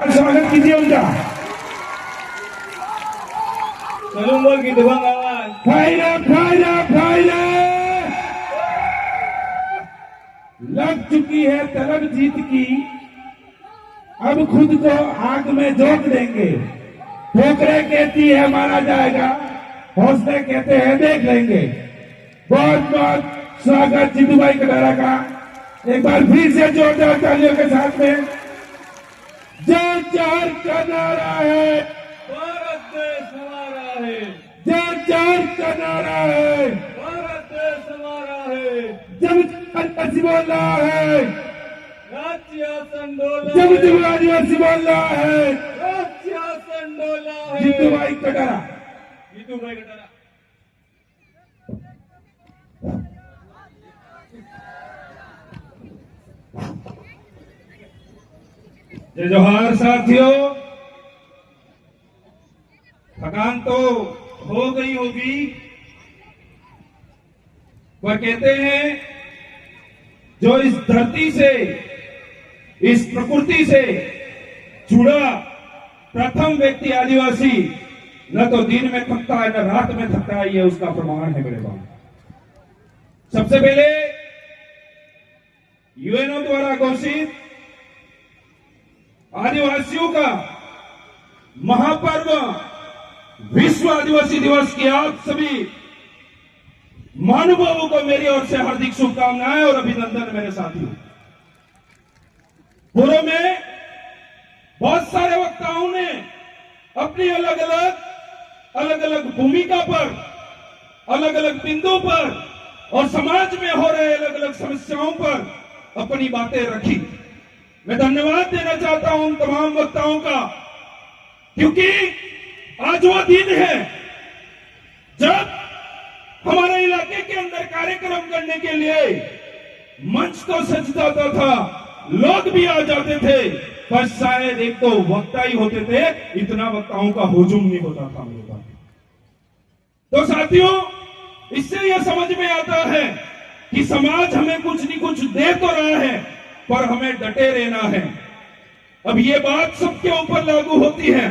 स्वागत कीजिए उनका। बोल की दुबंग आवाज फायदा फायदा फायदा लग चुकी है तलब जीत की, अब खुद को आग में झोंक देंगे। ठोकरें कहती है मारा जाएगा, हौसले कहते हैं देख लेंगे। बहुत बहुत स्वागत जीतू भाई कटारा का, एक बार फिर से जोरदार तालियों के साथ में। जय चार का नारा है, भारत देश हमारा है, जय चार का नारा है, भारत देश हमारा है, जब बोल रहा है, राज्य संडोला जब जब आदिवासी बोल रहा है, राज्य संडोला है। जीतू भाई कटारा। जीतू भाई कटारा। जय जोहार साथियों, थकान तो हो गई होगी, पर कहते हैं जो इस धरती से, इस प्रकृति से जुड़ा प्रथम व्यक्ति आदिवासी न तो दिन में थकता है न रात में थकता है, ये उसका प्रमाण है मेरे पास। सबसे पहले यूएनओ द्वारा घोषित आदिवासियों का महापर्व विश्व आदिवासी दिवस की आप सभी महानुभावों को मेरी ओर से हार्दिक शुभकामनाएं और अभिनंदन मेरे साथियों। पूर्व में बहुत सारे वक्ताओं ने अपनी अलग अलग भूमिका पर, अलग अलग बिंदु पर और समाज में हो रहे अलग अलग समस्याओं पर अपनी बातें रखी। मैं धन्यवाद देना चाहता हूं उन तमाम वक्ताओं का, क्योंकि आज वो दिन है जब हमारे इलाके के अंदर कार्यक्रम करने के लिए मंच तो सज जाता था, लोग भी आ जाते थे, पर शायद एक तो वक्ता ही होते थे, इतना वक्ताओं का हुजूम नहीं होता था मेरे पास। तो साथियों, इससे यह समझ में आता है कि समाज हमें कुछ नहीं कुछ दे तो रहा है, पर हमें डटे रहना है। अब ये बात सबके ऊपर लागू होती है।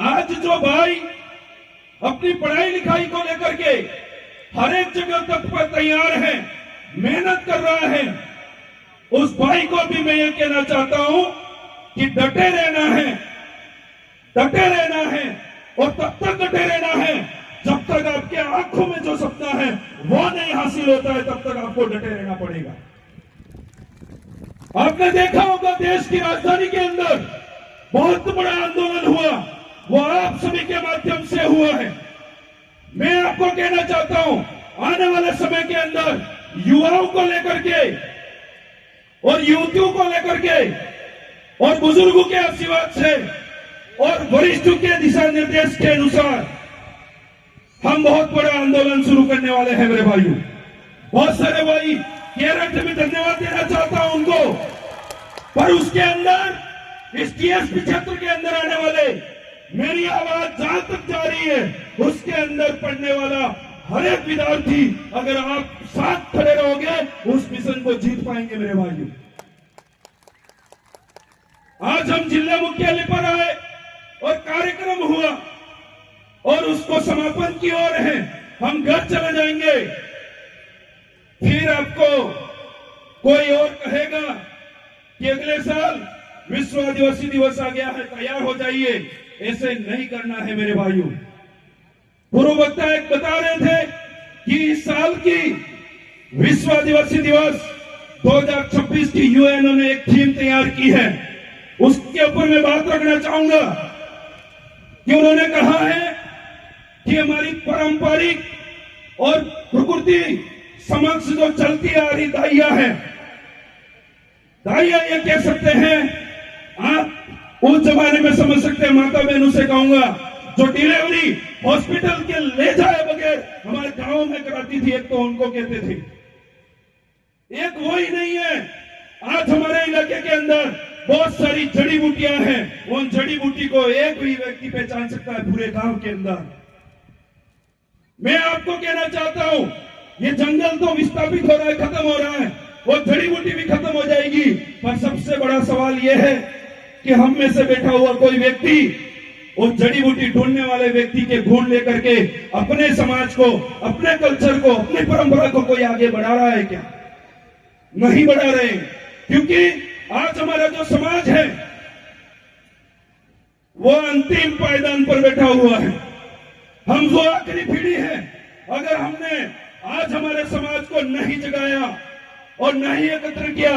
आज जो भाई अपनी पढ़ाई लिखाई को लेकर के हर एक जगह तक पर तैयार है, मेहनत कर रहा है, उस भाई को भी मैं ये कहना चाहता हूं कि डटे रहना है, डटे रहना है। और तब तक डटे रहना है जब तक आपके आंखों में जो सपना है वो नहीं हासिल होता है, तब तक आपको डटे रहना पड़ेगा। आपने देखा होगा देश की राजधानी के अंदर बहुत बड़ा आंदोलन हुआ, वो आप सभी के माध्यम से हुआ है। मैं आपको कहना चाहता हूं, आने वाले समय के अंदर युवाओं को लेकर के और युवतियों को लेकर के और बुजुर्गों के आशीर्वाद से और वरिष्ठों के दिशा निर्देश के अनुसार हम बहुत बड़ा आंदोलन शुरू करने वाले हैं मेरे भाइयों। बहुत सारे भाई केरल में धन्यवाद देना चाहता हूं उनको, पर उसके अंदर इस टीएसपी क्षेत्र के अंदर आने वाले, मेरी आवाज जहां तक जा रही है उसके अंदर पढ़ने वाला हर एक विद्यार्थी, अगर आप साथ खड़े रहोगे उस मिशन को जीत पाएंगे मेरे भाइयों। आज हम जिला मुख्यालय पर आए और कार्यक्रम हुआ और उसको समापन की ओर है, हम घर चले जाएंगे, फिर आपको कोई और कहेगा कि अगले साल विश्व आदिवासी दिवस आ गया है, तैयार हो जाइए। ऐसे नहीं करना है मेरे भाइयों। पूर्व वक्ता एक बता रहे थे कि इस साल की विश्व आदिवासी दिवस 2026 की यूएनओ ने एक थीम तैयार की है, उसके ऊपर मैं बात रखना चाहूंगा कि उन्होंने कहा है कि हमारी पारंपरिक और प्रकृति समक्ष जो चलती आ रही दाइया है, दाइया ये कह सकते हैं, आप उस जमाने में समझ सकते हैं। माता बहनों से कहूंगा जो डिलीवरी हॉस्पिटल के ले जाए बगैर हमारे गांव में कराती थी, एक तो उनको कहते थे, एक वो ही नहीं है। आज हमारे इलाके के अंदर बहुत सारी जड़ी बूटियां हैं, उन जड़ी बूटी को एक भी व्यक्ति पहचान सकता है पूरे गांव के अंदर। मैं आपको कहना चाहता हूं, ये जंगल तो विस्थापित हो रहा है, खत्म हो रहा है, वो जड़ी बूटी भी खत्म हो जाएगी, पर सबसे बड़ा सवाल यह है कि हम में से बैठा हुआ कोई व्यक्ति उस जड़ी बूटी ढूंढने वाले व्यक्ति के गुण लेकर के अपने समाज को, अपने कल्चर को, अपनी परंपरा को कोई आगे बढ़ा रहा है क्या? नहीं बढ़ा रहे, क्योंकि आज हमारा जो समाज है वो अंतिम पायदान पर बैठा हुआ है। हम वो आखिरी पीढ़ी है। अगर हमने आज हमारे समाज को नहीं जगाया और नहीं एकत्र किया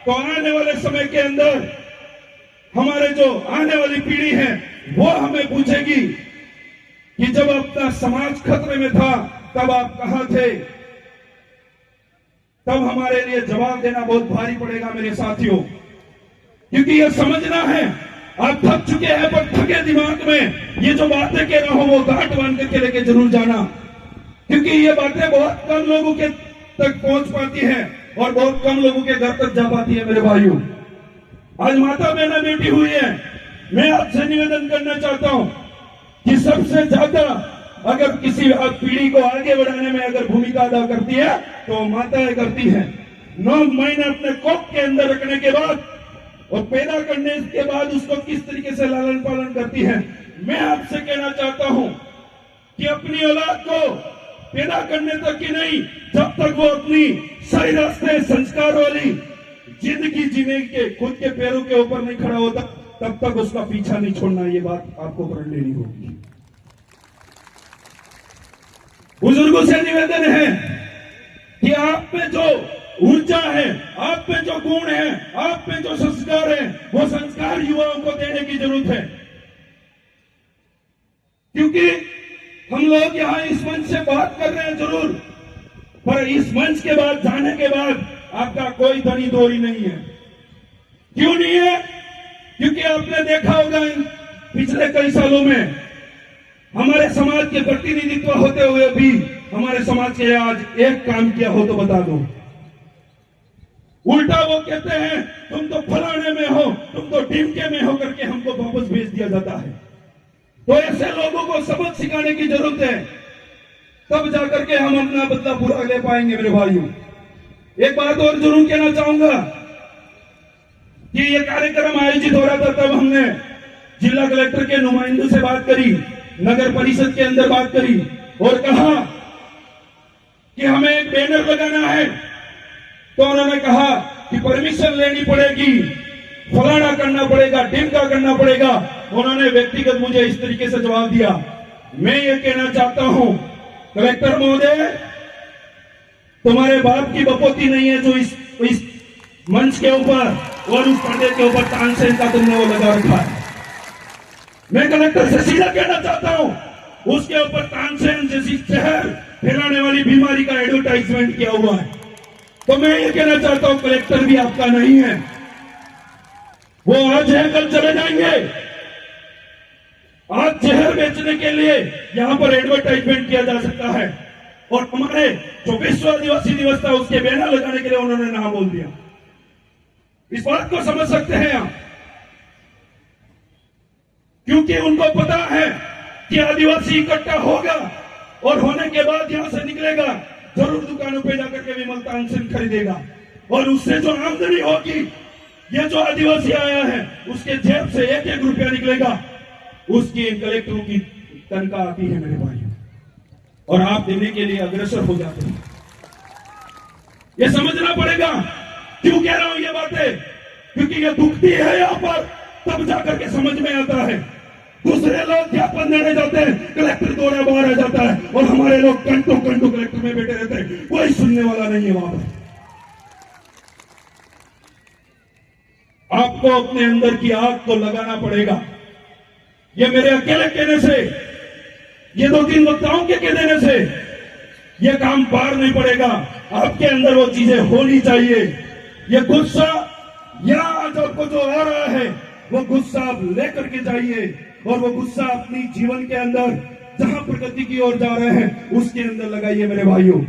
तो आने वाले समय के अंदर हमारे जो आने वाली पीढ़ी है वो हमें पूछेगी कि जब अपना समाज खतरे में था तब आप कहां थे। तब हमारे लिए जवाब देना बहुत भारी पड़ेगा मेरे साथियों, क्योंकि यह समझना है आप थक चुके हैं, पर थके दिमाग में ये जो बातें कह रहा हूं वो गांठ बांध करके लेके जरूर जाना, क्योंकि ये बातें बहुत कम लोगों के तक पहुंच पाती है और बहुत कम लोगों के घर तक जा पाती है। मेरे भाइयों, आज माता बहना बैठी हुई है, मैं आपसे निवेदन करना चाहता हूं कि सबसे ज्यादा अगर किसी पीढ़ी को आगे बढ़ाने में अगर भूमिका अदा करती है तो माताएं करती है। 9 महीने अपने कोख के अंदर रखने के बाद और पैदा करने के बाद उसको किस तरीके से लालन पालन करती है। मैं आपसे कहना चाहता हूं कि अपनी औलाद को पैदा करने तक की नहीं, जब तक वो अपनी सही रास्ते संस्कार वाली जिंदगी जीने के खुद के पैरों के ऊपर नहीं खड़ा होता तब तक उसका पीछा नहीं छोड़ना। ये बात आपको पढ़ लेनी होगी। बुजुर्गों से निवेदन है कि आप में जो ऊर्जा है, आप में जो गुण है, आप में जो संस्कार है, वो संस्कार युवाओं को देने की जरूरत है, क्योंकि हम लोग यहां इस मंच से बात कर रहे हैं जरूर, पर इस मंच के बाद जाने के बाद आपका कोई धनी दोरी नहीं है। क्यों नहीं है? क्योंकि आपने देखा होगा पिछले कई सालों में हमारे समाज के प्रतिनिधित्व होते हुए भी हमारे समाज के आज एक काम किया हो तो बता दो। उल्टा वो कहते हैं तुम तो फलाने में हो, तुम तो ढीमके में हो करके हमको वापस भेज दिया जाता है। तो ऐसे लोगों को सबक सिखाने की जरूरत है, तब जाकर के हम अपना बदला पूरा ले पाएंगे। मेरे भाइयों, एक बात और जरूर कहना चाहूंगा कि ये कार्यक्रम आयोजित हो रहा था तब हमने जिला कलेक्टर के नुमाइंदों से बात करी, नगर परिषद के अंदर बात करी और कहा कि हमें एक बैनर लगाना है। तो उन्होंने कहा कि परमिशन लेनी पड़ेगी, फलाना करना पड़ेगा, ढीमका करना पड़ेगा। उन्होंने व्यक्तिगत मुझे इस तरीके से जवाब दिया। मैं ये कहना चाहता हूं कलेक्टर महोदय, तुम्हारे बाप की बपोती नहीं है जो इस मंच के ऊपर और उस पर्दे के ऊपर तानसेन का तुमने वो लगा रखा है। मैं कलेक्टर से सीधा कहना चाहता हूं, उसके ऊपर तानसेन जैसी जहर फैलाने वाली बीमारी का एडवर्टाइजमेंट किया हुआ है। तो मैं ये कहना चाहता हूं कलेक्टर भी आपका नहीं है, वो आज है कल चले जाएंगे। आज जहर बेचने के लिए यहां पर एडवर्टाइजमेंट किया जा सकता है और हमारे जो विश्व आदिवासी दिवस था उसके बैनर लगाने के लिए उन्होंने नाम बोल दिया। इस बात को समझ सकते हैं आप, क्योंकि उनको पता है कि आदिवासी इकट्ठा होगा और होने के बाद यहां से निकलेगा, जरूर दुकानों पे जाकर के विमल तानसेन खरीदेगा और उससे जो आमदनी होगी, ये जो आदिवासी आया है उसके जेब से 1-1 रुपया निकलेगा, उसकी कलेक्टरों की तनख्वाह आती है मेरे भाइयों, और आप देने के लिए अग्रसर हो जाते हैं। ये समझना पड़ेगा। क्यों कह रहा हूं ये बातें? क्योंकि ये दुखती है यहां पर, तब जाकर के समझ में आता है। दूसरे लोग ज्ञापन देने जाते हैं, कलेक्टर दौरा बाहर आ जाता है और हमारे लोग घंटों घंटों कलेक्टर में बैठे रहते हैं, कोई सुनने वाला नहीं है वहां पर। आपको अपने अंदर की आग को लगाना पड़ेगा। ये मेरे अकेले कहने से, ये 2-3 वक्ताओं के कह देने से ये काम पार नहीं पड़ेगा। आपके अंदर वो चीजें होनी चाहिए। ये गुस्सा या आज आपको जो आ रहा है वो गुस्सा आप लेकर के जाइए और वो गुस्सा अपनी जीवन के अंदर जहां प्रगति की ओर जा रहे हैं उसके अंदर लगाइए मेरे भाइयों,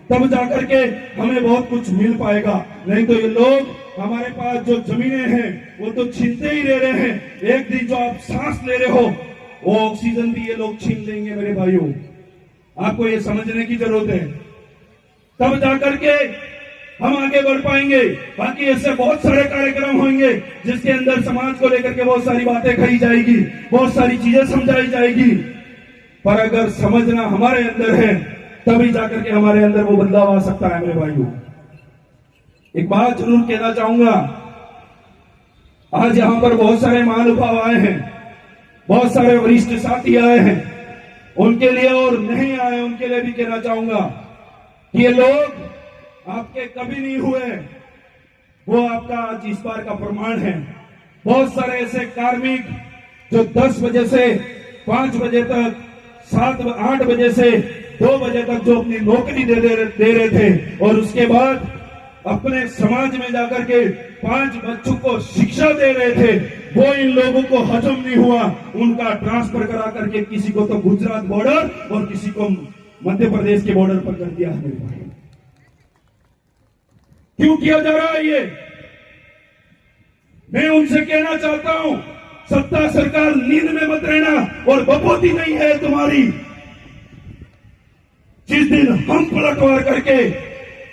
तब जाकर के हमें बहुत कुछ मिल पाएगा। नहीं तो ये लोग हमारे पास जो जमीनें हैं वो तो छीनते ही रह रहे हैं। एक दिन जो आप सांस ले रहे हो वो ऑक्सीजन भी ये लोग छीन लेंगे मेरे भाइयों। आपको ये समझने की जरूरत है, तब जाकर के हम आगे बढ़ पाएंगे। बाकी ऐसे बहुत सारे कार्यक्रम होंगे जिसके अंदर समाज को लेकर के बहुत सारी बातें कही जाएगी, बहुत सारी चीजें समझाई जाएगी। पर अगर समझना हमारे अंदर है तभी जाकर के हमारे अंदर वो बदलाव आ सकता है। मेरे भाइयों, एक बात जरूर कहना चाहूंगा, आज यहां पर बहुत सारे महानुभाव आए हैं, बहुत सारे वरिष्ठ साथी आए हैं, उनके लिए और नहीं आए उनके लिए भी कहना चाहूंगा कि ये लोग आपके कभी नहीं हुए, वो आपका आज इस बार का प्रमाण है। बहुत सारे ऐसे कार्मिक जो 10 बजे से 5 बजे तक, 7-8 बजे से 2 बजे तक जो अपनी नौकरी दे रहे थे और उसके बाद अपने समाज में जाकर के 5 बच्चों को शिक्षा दे रहे थे, वो इन लोगों को हजम नहीं हुआ। उनका ट्रांसफर करा करके किसी को तो गुजरात बॉर्डर और किसी को मध्य प्रदेश के बॉर्डर पर कर दिया है। मेरे भाई, क्यों किया जा रहा है ये? मैं उनसे कहना चाहता हूं, सत्ता सरकार नींद में मत रहना और बपोती नहीं है तुम्हारी। जिस दिन हम पलटवार करके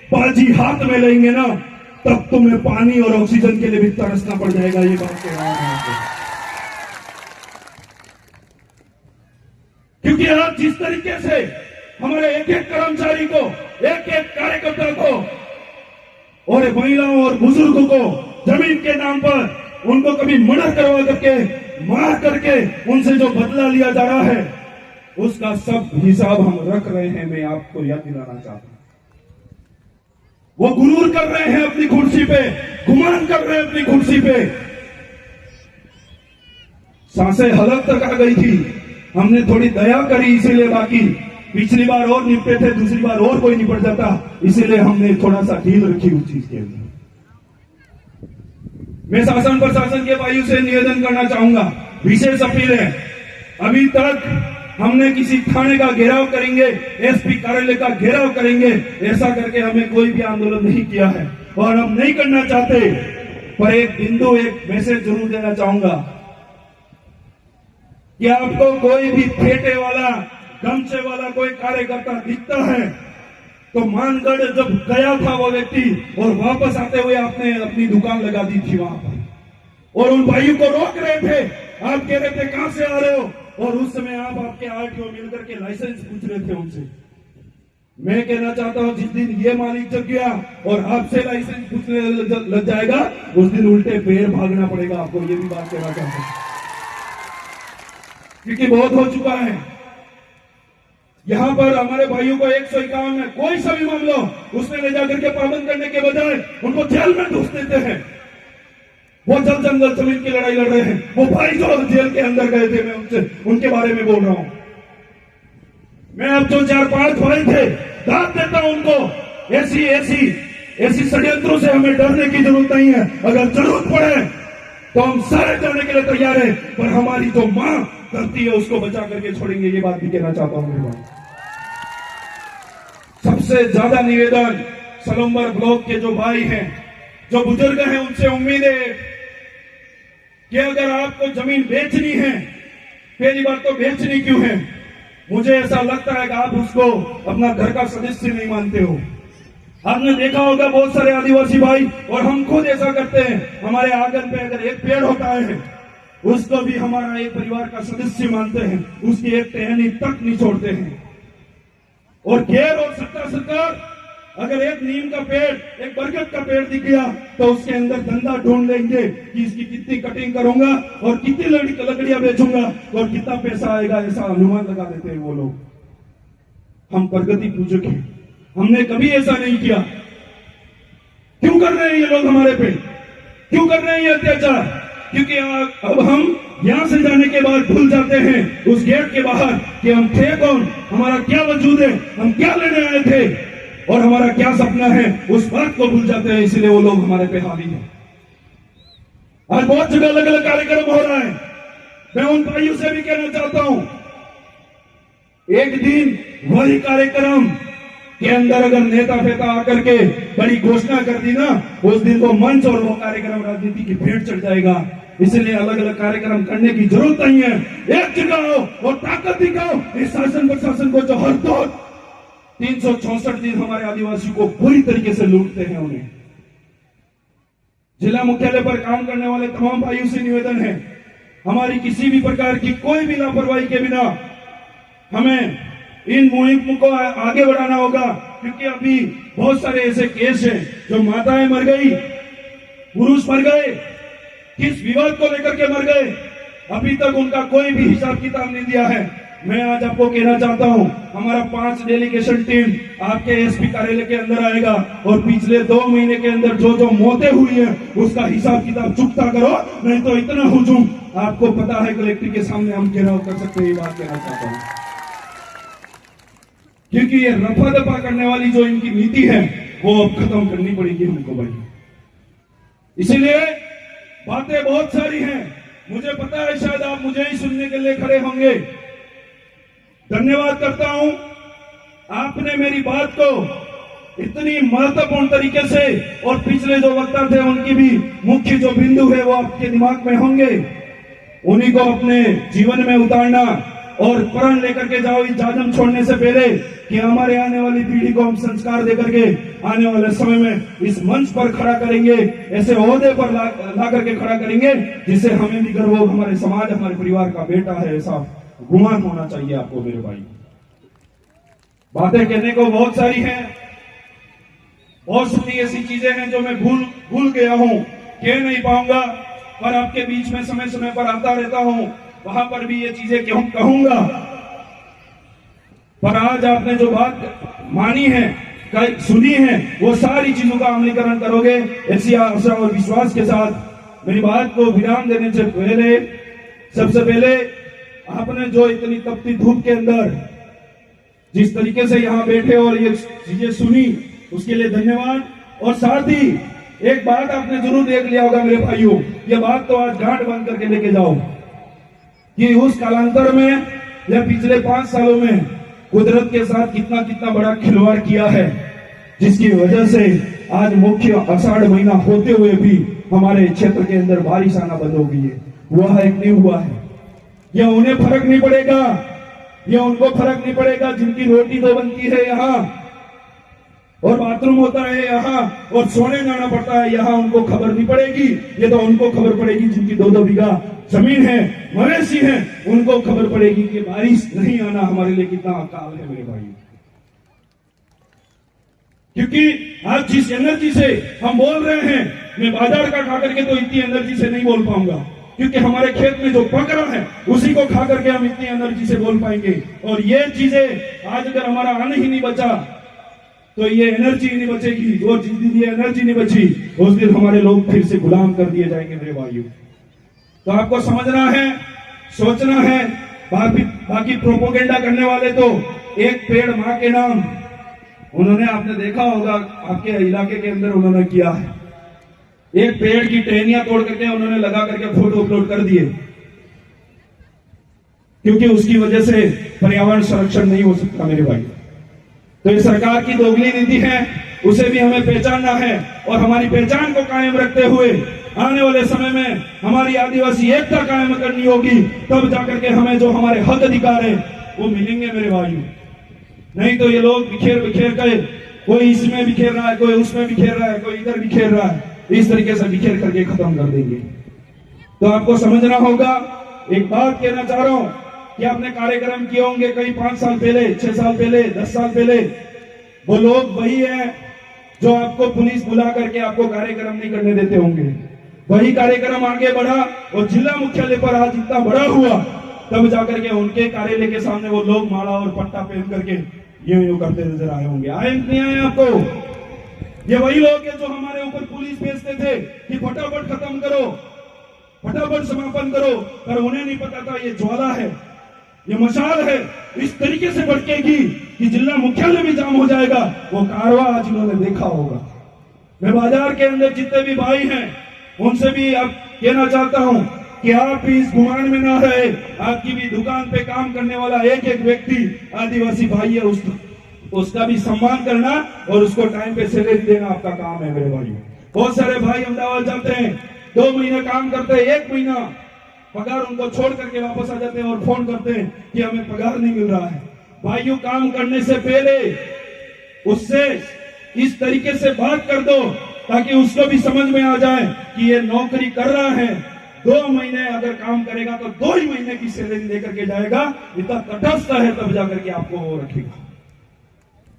बाजी हाथ में लेंगे ना, तब तुम्हें पानी और ऑक्सीजन के लिए भी तरसना पड़ जाएगा। ये बात कह रहा हूं आपको, क्योंकि आप जिस तरीके से हमारे एक एक कर्मचारी को, एक एक कार्यकर्ता को और महिलाओं और बुजुर्गों को जमीन के नाम पर उनको कभी मर्डर करवा करके, मार करके उनसे जो बदला लिया जा रहा है, उसका सब हिसाब हम रख रहे हैं। मैं आपको याद दिलाना चाहता हूं, वो गुरूर कर रहे हैं अपनी कुर्सी पे, गुमान कर रहे हैं अपनी कुर्सी पे। सांसें हलक तक आ गई थी, हमने थोड़ी दया करी इसीलिए, बाकी पिछली बार और निपटे थे, दूसरी बार और कोई निपट जाता, इसीलिए हमने थोड़ा सा ढील रखी उस चीज के अंदर। मैं शासन प्रशासन के भाइयों से निवेदन करना चाहूंगा, विशेष अपील है, अभी तक हमने किसी थाने का घेराव करेंगे, एसपी कार्यालय का घेराव करेंगे, ऐसा करके हमें कोई भी आंदोलन नहीं किया है और हम नहीं करना चाहते। पर एक बिंदु, एक मैसेज जरूर देना चाहूंगा कि आपको कोई भी फेटे वाला, गमछे वाला कोई कार्यकर्ता दिखता है तो मानगढ़ जब गया था वो व्यक्ति और वापस आते हुए आपने अपनी दुकान लगा दी थी वहां पर और उन भाइयों को रोक रहे थे, आप कह रहे थे कहां से आ रहे हो, और उस समय आप आपके आरटीओ मिलकर के लाइसेंस पूछ रहे थे उनसे। मैं कहना चाहता हूं, जिस दिन ये मालिक जग गया और आपसे लाइसेंस पूछने लग जाएगा, उस दिन उल्टे पैर भागना पड़ेगा आपको। ये भी बात कहना चाहता हूं, क्योंकि बहुत हो चुका है। यहां पर हमारे भाइयों को 151 में कोई सा भी मामला उसमें ले जाकर के पाबंद करने के बजाय उनको जेल में घुस देते हैं। वो जल जंगल जमीन की लड़ाई लड़ रहे हैं, वो भाई जो जेल के अंदर गए थे, मैं उनके बारे में बोल रहा हूं। मैं अब जो 4-5 भाई थे, दाद देता हूं उनको। ऐसी षड्यंत्रों से हमें डरने की जरूरत नहीं है। अगर जरूरत पड़े तो हम सारे जाने के लिए तैयार हैं, पर हमारी जो मां धरती है उसको बचा करके छोड़ेंगे। ये बात भी कहना चाहता हूं मेरे भाई। सबसे ज्यादा निवेदन सलूमबर ब्लॉक के जो भाई हैं, जो बुजुर्ग हैं, उनसे उम्मीद है कि अगर आपको जमीन बेचनी है, पहली बात तो बेचनी क्यों है, मुझे ऐसा लगता है कि आप उसको अपना घर का सदस्य नहीं मानते हो। आपने देखा होगा बहुत सारे आदिवासी भाई, और हम खुद ऐसा करते हैं, हमारे आंगन पे अगर एक पेड़ होता है उसको भी हमारा एक परिवार का सदस्य मानते हैं, उसकी एक टहनी तक नहीं छोड़ते हैं। और गैर और सत्ता सरकार अगर एक नीम का पेड़, एक बरगद का पेड़ दिख गया तो उसके अंदर धंधा ढूंढ लेंगे कि इसकी कितनी कटिंग करूंगा और कितनी लकड़ियां बेचूंगा और कितना पैसा आएगा, ऐसा अनुमान लगा देते हैं वो लोग। हम प्रगति पूजक हैं, हमने कभी ऐसा नहीं किया। क्यों कर रहे हैं ये लोग हमारे पे, क्यों कर रहे हैं ये अत्याचार? क्योंकि अब हम यहां से जाने के बाद भूल जाते हैं उस गेट के बाहर कि हम थे कौन, हमारा क्या वजूद है, हम क्या लेने आए थे और हमारा क्या सपना है, उस बात को भूल जाते हैं। इसलिए वो लोग हमारे पे हावी हैं। आज बहुत जगह अलग अलग कार्यक्रम हो रहा है। मैं उन भाइयों से भी कहना चाहता हूं, एक दिन वही कार्यक्रम के अंदर अगर नेता फेता आकर के बड़ी घोषणा कर दी ना, उस दिन वो मंच और वो कार्यक्रम राजनीति की भेंट चढ़ जाएगा। इसलिए अलग अलग कार्यक्रम करने की जरूरत नहीं है। एक जगह हो और ताकत दिखाओ इस शासन प्रशासन को, जो हर दौर 364 दिन हमारे आदिवासी को पूरी तरीके से लूटते हैं उन्हें। जिला मुख्यालय पर काम करने वाले तमाम भाइयों से निवेदन है, हमारी किसी भी प्रकार की कोई भी लापरवाही के बिना हमें इन मुहिम को आगे बढ़ाना होगा, क्योंकि अभी बहुत सारे ऐसे केस हैं जो माताएं मर गई, पुरुष मर गए, किस विवाद को लेकर के मर गए, अभी तक उनका कोई भी हिसाब किताब नहीं दिया है। मैं आज आपको कहना चाहता हूं, हमारा 5 डेलीगेशन टीम आपके एसपी कार्यालय के अंदर आएगा और पिछले 2 महीने के अंदर जो जो मौतें हुई है उसका हिसाब किताब चुकता करो, नहीं तो इतना हुजूम आपको पता है कलेक्टर के सामने हम घेराव कर सकते हैं। ये बात कहना चाहता हूं, क्योंकि ये रफा दफा करने वाली जो इनकी नीति है वो अब खत्म करनी पड़ेगी हमको भाई। इसीलिए बातें बहुत सारी हैं, मुझे पता है शायद आप मुझे ही सुनने के लिए खड़े होंगे। धन्यवाद करता हूं, आपने मेरी बात को इतनी महत्वपूर्ण तरीके से, और पिछले जो वक्ता थे उनकी भी मुख्य जो बिंदु है वो आपके दिमाग में होंगे, उन्हीं को अपने जीवन में उतारना और प्रण लेकर के जाओ। इस जाजम छोड़ने से पहले कि हमारे आने वाली पीढ़ी को हम संस्कार देकर के आने वाले समय में इस मंच पर खड़ा करेंगे, ऐसे ओहदे पर ला करके खड़ा करेंगे जिसे हमें भी गर्व हो, हमारे समाज हमारे परिवार का बेटा है, ऐसा गुमान होना चाहिए आपको मेरे भाई। बातें कहने को बहुत सारी हैं, बहुत सारी ऐसी चीजें हैं जो मैं भूल गया हूं, कह नहीं पाऊंगा, पर आपके बीच में समय समय पर आता रहता हूं, वहां पर भी ये चीजें क्यों कहूंगा। पर आज आपने जो बात मानी है, सुनी है, वो सारी चीजों का अमलीकरण करोगे, ऐसी आशा और विश्वास के साथ मेरी बात को विराम देने से पहले सबसे पहले आपने जो इतनी तपती धूप के अंदर जिस तरीके से यहाँ बैठे और ये चीजें सुनी उसके लिए धन्यवाद। और साथ ही एक बात आपने जरूर देख लिया होगा मेरे भाइयों, ये बात तो आज गांठ बांध करके लेके जाओ कि उस कालांतर में या पिछले 5 सालों में कुदरत के साथ कितना कितना बड़ा खिलवाड़ किया है, जिसकी वजह से आज मुख्य आषाढ़ महीना होते हुए भी हमारे क्षेत्र के अंदर बारिश आना बंद हो गई है। हुआ है कि नहीं हुआ है, यह उन्हें फर्क नहीं पड़ेगा, यह उनको फर्क नहीं पड़ेगा जिनकी रोटी तो बनती है यहाँ और बाथरूम होता है यहाँ और सोने जाना पड़ता है यहाँ, उनको खबर नहीं पड़ेगी। ये तो उनको खबर पड़ेगी जिनकी 2-2 बीघा जमीन है, मवेशी है, उनको खबर पड़ेगी कि बारिश नहीं आना हमारे लिए कितना अकाल है मेरे भाई। क्योंकि आज जिस एनर्जी से हम बोल रहे हैं, मैं बाजार का खा करके तो इतनी एनर्जी से नहीं बोल पाऊंगा, क्योंकि हमारे खेत में जो पक रहा है उसी को खा करके हम इतनी एनर्जी से बोल पाएंगे। और ये चीजें आज अगर हमारा अन्न ही नहीं बचा तो ये एनर्जी नहीं बचेगी, और जिस दिन ये एनर्जी नहीं बची उस दिन हमारे लोग फिर से गुलाम कर दिए जाएंगे मेरे भाइयों। तो आपको समझना है, सोचना है। बाकी प्रोपोगेंडा करने वाले तो एक पेड़ माँ के नाम, उन्होंने आपने देखा होगा आपके इलाके के अंदर उन्होंने किया है, एक पेड़ की टहनियां तोड़ करके उन्होंने लगा करके फोटो अपलोड कर दिए, क्योंकि उसकी वजह से पर्यावरण संरक्षण नहीं हो सकता मेरे भाई। तो ये सरकार की दोगली नीति है, उसे भी हमें पहचानना है और हमारी पहचान को कायम रखते हुए आने वाले समय में हमारी आदिवासी एकता कायम करनी होगी, तब जाकर के हमें जो हमारे हक अधिकार है वो मिलेंगे मेरे भाइयों। नहीं तो ये लोग बिखेर कर, कोई इसमें बिखेर रहा है, कोई उसमें बिखेर रहा है, कोई इधर बिखेर रहा है, इस तरीके से बिखेर करके खत्म कर देंगे। तो आपको समझना होगा। एक बात कहना चाह रहा हूं कि आपने कार्यक्रम किए होंगे कई 5 साल पहले, 6 साल पहले, 10 साल पहले, वो लोग वही है जो आपको पुलिस बुला करके आपको कार्यक्रम नहीं करने देते होंगे। वही कार्यक्रम आगे बढ़ा और जिला मुख्यालय पर आज इतना बड़ा हुआ, तब जाकर के उनके कार्यालय के सामने वो लोग माला और पट्टा पहन करके यूं करते नजर आए होंगे। आए नहीं आए आपको? ये वही लोग हैं जो हमारे ऊपर पुलिस भेजते थे कि फटाफट खत्म करो, फटाफट समापन करो, पर उन्हें नहीं पता था ये ज्वाला है, ये मशाल है, इस तरीके से भड़केगी कि जिला मुख्यालय भी जाम हो जाएगा। वो कारवा आज इन्होंने देखा होगा। मैं बाजार के अंदर जितने भी भाई हैं उनसे भी अब कहना चाहता हूं कि आप भी इस गुमान में ना रहे। आपकी भी दुकान पे काम करने वाला एक एक व्यक्ति आदिवासी भाई है, उसका भी सम्मान करना और उसको टाइम पे सैलरी देना आपका काम है मेरे भाई। बहुत सारे भाई अहमदाबाद जाते हैं, 2 महीने काम करते हैं, 1 महीना पगार उनको छोड़ करके वापस आ जाते हैं और फोन करते हैं कि हमें पगार नहीं मिल रहा है। भाइयों, काम करने से पहले उससे इस तरीके से बात कर दो ताकि उसको भी समझ में आ जाए कि ये नौकरी कर रहा है, 2 महीने अगर काम करेगा तो 2 ही महीने की सैलरी लेकर के जाएगा, इतना तटस्थ है तब जाकर के आपको वो रखेगा।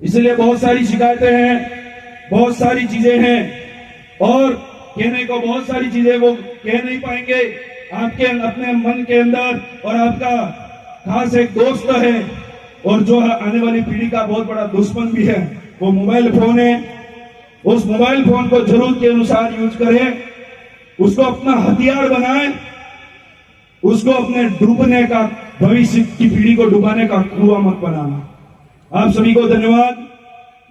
इसलिए बहुत सारी शिकायतें हैं, बहुत सारी चीजें हैं और कहने को बहुत सारी चीजें वो कह नहीं पाएंगे आपके अपने मन के अंदर। और आपका खास एक दोस्त है और जो है आने वाली पीढ़ी का बहुत बड़ा दुश्मन भी है, वो मोबाइल फोन है। उस मोबाइल फोन को जरूरत के अनुसार यूज करें, उसको अपना हथियार बनाएं, उसको अपने डूबने का, भविष्य की पीढ़ी को डुबाने का कुआं मत बनाना। आप सभी को धन्यवाद,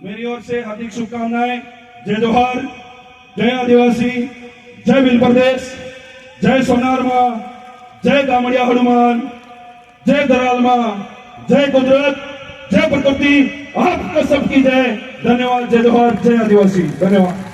मेरी ओर से हार्दिक शुभकामनाएं। जय जोहार, जय आदिवासी, जय भील प्रदेश, जय सोनार मां, जय कामड़िया हनुमान, जय दराल मां, जय गुजरात, जय प्रकृति, आपका सबकी जय। धन्यवाद, जय जोहार, जय आदिवासी, धन्यवाद।